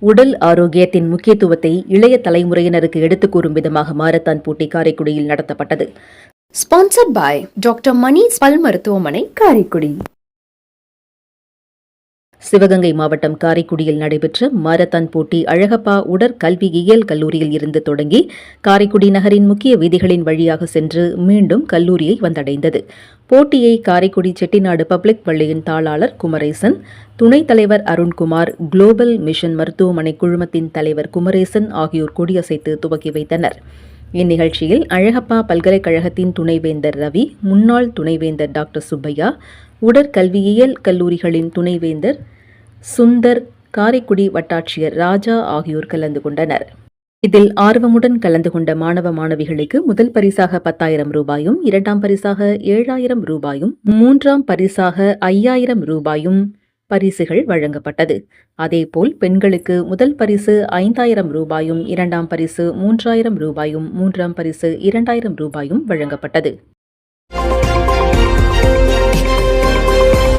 உடல் ஆரோக்கியத்தின் முக்கியத்துவத்தை இளைய தலைமுறையினருக்கு எடுத்துக் கூறும் விதமாக மாரத்தான் போட்டி காரைக்குடியில் நடத்தப்பட்டது. ஸ்பான்சர்ட் பை டாக்டர் மணிஸ் பல் மருத்துவமனை, காரைக்குடி. சிவகங்கை மாவட்டம் காரைக்குடியில் நடைபெற்ற மாரத்தான் போட்டி அழகப்பா உடற்கல்வியியல் கல்லூரியில் இருந்து தொடங்கி காரைக்குடி நகரின் முக்கிய வீதிகளின் வழியாக சென்று மீண்டும் கல்லூரியை வந்தடைந்தது. போட்டியை காரைக்குடி செட்டிநாடு பப்ளிக் பள்ளியின் தாளாளர் குமரேசன், துணைத் தலைவர் அருண்குமார், குளோபல் மிஷன் மருத்துவமனை குழுமத்தின் தலைவர் குமரேசன் ஆகியோர் கொடியசைத்து துவக்கி வைத்தனர். இந்நிகழ்ச்சியில் அழகப்பா பல்கலைக்கழகத்தின் துணைவேந்தர் ரவி, முன்னாள் துணைவேந்தர் டாக்டர் சுப்பையா, உடற்கல்வியியல் கல்லூரிகளின் துணைவேந்தர் சுந்தர், காரைக்குடி வட்டாட்சியர் ராஜா ஆகியோர் கலந்து கொண்டனர். இதில் ஆர்வமுடன் கலந்து கொண்ட மாணவ மாணவிகளுக்கு முதல் பரிசாக 10,000 ரூபாயும், இரண்டாம் பரிசாக 7,000 ரூபாயும், மூன்றாம் பரிசாக 5,000 ரூபாயும் பரிசுகள் வழங்கப்பட்டது. அதேபோல் பெண்களுக்கு முதல் பரிசு 5,000 ரூபாயும், இரண்டாம் பரிசு 3,000 ரூபாயும், மூன்றாம் பரிசு 2,000 ரூபாயும் வழங்கப்பட்டது.